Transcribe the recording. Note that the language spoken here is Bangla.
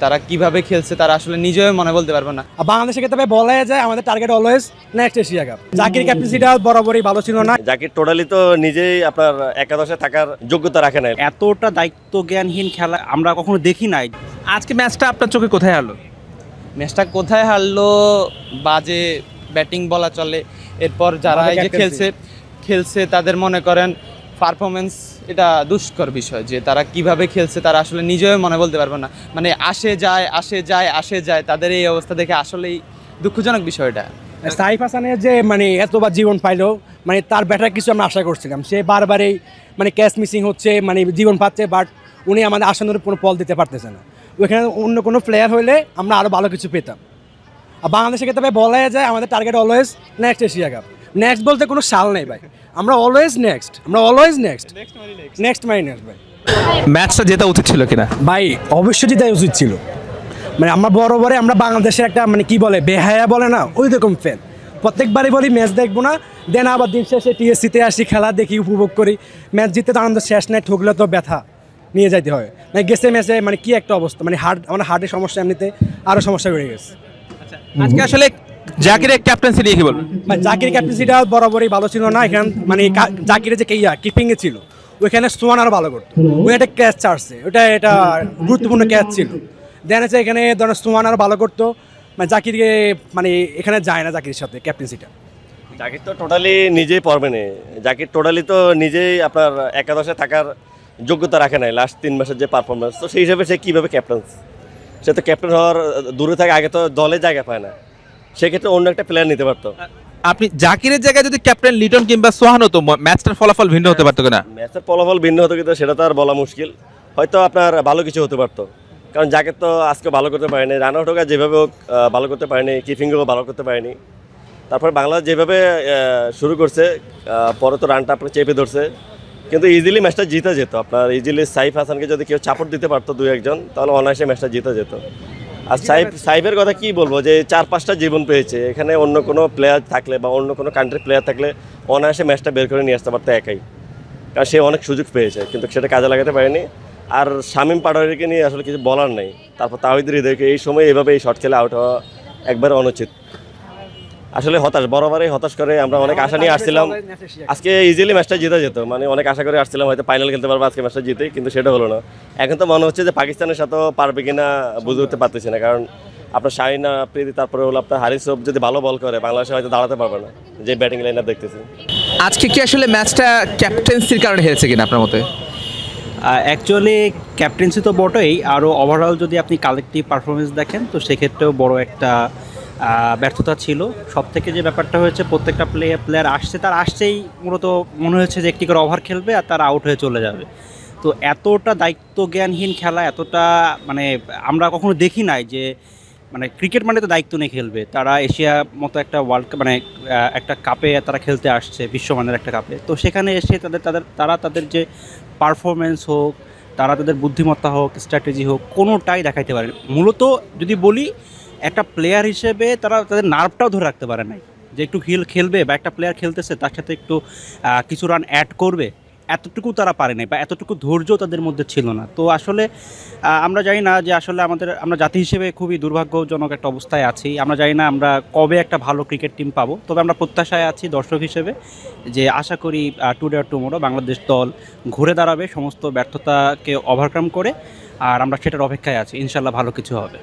তারা কিভাবে খেলছে তারা আসলে নিজেও মনে বলতে পারবে না। বাংলাদেশের ক্ষেত্রে বলা যায় আমাদের target always next Asia cup. Zakir ক্যাপ্টেন্সিটা বরাবরই ভালো ছিল না। জাকির টোটালি তো নিজেই আপনার একাদশে থাকার যোগ্যতা রাখে নাই। এতটা দায়িত্ব জ্ঞানহীন খেলা আমরা কখনো দেখি নাই। আজকে ম্যাচটা আপনার চোখে কোথায় হারলো? ম্যাচটা কোথায় হারলো, বাজে ব্যাটিং বলা চলে। এরপর যারা এই যে খেলছে তাদের মনে করেন পারফরমেন্স, এটা দুষ্কর বিষয় যে তারা কিভাবে খেলছে তারা আসলে নিজেও মনে বলতে পারবে না। মানে আসে যায় তাদের এই অবস্থা দেখে আসলেই দুঃখজনক বিষয়টা। সাইফ হাসানের যে এতবার জীবন পাইলো, তার ব্যাটার কিছু আমরা আশা করছিলাম। সে বারবারই ক্যাচ মিসিং হচ্ছে, জীবন পাচ্ছে, বাট উনি আমাদের আসানোর কোনো ফল দিতে পারতেছে না। ওইখানে অন্য কোনো প্লেয়ার হইলে আমরা আরও ভালো কিছু পেতাম। আর বাংলাদেশের ক্ষেত্রে বলা যায় আমাদের target always next Asia cup. Next বলতে কোনো সাল নেই ভাই, আমরা অলওয়েজ নেক্সট ভাই। ম্যাচটা জেতা উচিত ছিল কিনা? ভাই অবশ্যই জেতা উচিত ছিল। আমরা বরাবরে আমরা বাংলাদেশের একটা কি বলে বেহায়া বলে না, ওই রকম ফ্যান। প্রত্যেকবারই বলি ম্যাচ দেখবো না, দেন আবার দিন শেষে টিএসসিতে আসি, খেলা দেখি, উপভোগ করি। ম্যাচ জিততে তো আনন্দ শেষ নাই, ঠকলে তো ব্যথা নিয়ে যাইতে হয়। গেছে ম্যাচে কি একটা অবস্থা, আমার হার্টের সমস্যা, এমনিতে আরও সমস্যা বেড়ে গেছে। আজকে আসলে জাকিরের ক্যাপ্টেন্সি নিয়ে কি বলবেন? জাকির ক্যাপ্টেন্সিটা বরাবরই ভালো ছিল না। এখানে জাকিরের যে কিপিংয়ে ছিল, ওইখানে সোয়ান আরও ভালো করতো। ওই একটা ক্যাচ ছাড়ছে, এটা গুরুত্বপূর্ণ ক্যাচ ছিল। দেন আছে এখানে ধরেন সোয়ান আরও ভালো করতো। জাকিরকে এখানে যায় না জাকিরের সাথে ক্যাপ্টেন্সিটা। জাকির তো টোটালি নিজেই পারবে না। জাকির টোটালি তো নিজেই আপনার একাদশে থাকার যোগ্যতা রাখে নাই লাস্ট 3 মাসের যে পারফরমেন্স। তো সেই হিসাবে সে কীভাবে ক্যাপ্টেন, সে তো ক্যাপ্টেন হওয়ার দূরে থাকে, আগে তো দলে জায়গা পায় না। সেক্ষেত্রে অন্য একটা প্লেয়ার নিতে পারতো। আপনি জাকিরের জায়গায় যদি ক্যাপ্টেন লিটন কিংবা সোহান হতো, ম্যাচটার ফলাফল ভিন্ন হতে পারতো কিনা? ম্যাচের ফলাফল ভিন্ন হতো কিন্তু সেটা তো আর বলা মুশকিল। হয়তো আপনার ভালো কিছু হতে পারতো, কারণ জাকির তো আজকে ভালো করতে পারেনি। রান আউট হোক যেভাবে হোক ভালো করতে পারেনি, কিপিংও ভালো করতে পারেনি। তারপর বাংলাদেশ যেভাবে শুরু করছে, পরে তো রানটা আপনার চেপে ধরছে, কিন্তু ইজিলি ম্যাচটা জিতে যেত। আপনার ইজিলি সাইফ হাসানকে যদি কেউ চাপড় দিতে পারতো 2-1 তাহলে অনায়াসে ম্যাচটা জিতে যেত। আর সাইফের কথা কি বলবো, যে 4-5টা জীবন পেয়েছে। এখানে অন্য কোনো প্লেয়ার থাকলে বা অন্য কোনো কান্ট্রির প্লেয়ার থাকলে অনায়াসে ম্যাচটা বের করে নিয়ে আসতে পারতো একাই, কারণ সে অনেক সুযোগ পেয়েছে, কিন্তু সেটা কাজে লাগাতে পারেনি। আর শামীম পাটোয়ারিকে নিয়ে আসলে কিছু বলার নেই। তারপর তাওহিদ হৃদয়কে এই সময় এভাবে এই শর্ট খেলে আউট হওয়া একবারে অনুচিত। আসলে বরাবরই হতাশ করে। আমরা অনেক আশা নিয়ে আসছিলাম আজকে ইজিলি ম্যাচটা জিতে যেত, অনেক আশা করে আসছিলাম হয়তো ফাইনাল খেলতে পারবো আজকে ম্যাচটা জিতে, কিন্তু সেটা হলো না। এখন তো মনে হচ্ছে যে পাকিস্তানের সাথেও পারবে কিনা বুঝে উঠতে পারতেছি না, কারণ আপনার শাহিন আফ্রিদি, তারপরে হলো আপনার হারিস রফ যদি ভালো বল করে বাংলাদেশে হয়তো দাঁড়াতে পারবে না, যে ব্যাটিং লাইনার দেখতেছি। আজকে কি আসলে ম্যাচটা ক্যাপ্টেন্সির কারণে হেরেছে কিনা আপনার মতে? অ্যাকচুয়ালি ক্যাপ্টেন্সি তো বটেই, আরও ওভারঅল যদি আপনি কালেকটিভ পারফরমেন্স দেখেন তো সেক্ষেত্রেও বড় একটা ব্যর্থতা ছিল। সব থেকে যে ব্যাপারটা হয়েছে, প্রত্যেকটা প্লেয়ার আসছেই মূলত মনে হচ্ছে যে একটি করে ওভার খেলবে আর তারা আউট হয়ে চলে যাবে। তো এতটা দায়িত্ব জ্ঞানহীন খেলা, এতটা আমরা কখনো দেখি নাই যে ক্রিকেট তো দায়িত্ব নিয়ে খেলবে। তারা এশিয়া মতো একটা ওয়ার্ল্ড কাপ একটা কাপে তারা খেলতে আসছে, বিশ্বমানের একটা কাপে। তো সেখানে এসে তারা তাদের যে পারফরমেন্স হোক, তারা তাদের বুদ্ধিমত্তা হোক, স্ট্র্যাটেজি হোক, কোনোটাই দেখাইতে পারে। মূলত যদি বলি, একটা প্লেয়ার হিসেবে তারা তাদের নার্ভটাও ধরে রাখতে পারে নাই যে একটু খেলবে বা একটা প্লেয়ার খেলতেছে তার সাথে একটু কিছু রান অ্যাড করবে, এতটুকু তারা পারে নাই বা এতটুকু ধৈর্য তাদের মধ্যে ছিল না। তো আসলে আমরা জানি না যে আসলে আমরা জাতি হিসেবে খুবই দুর্ভাগ্যজনক একটা অবস্থায় আছি। আমরা জানি না আমরা কবে একটা ভালো ক্রিকেট টিম পাবো, তবে আমরা প্রত্যাশায় আছি দর্শক হিসেবে যে আশা করি টুডে অর টুমরো বাংলাদেশ দল ঘুরে দাঁড়াবে সমস্ত ব্যর্থতাকে ওভারকাম করে, আর আমরা সেটার অপেক্ষায় আছি। ইনশাল্লাহ ভালো কিছু হবে।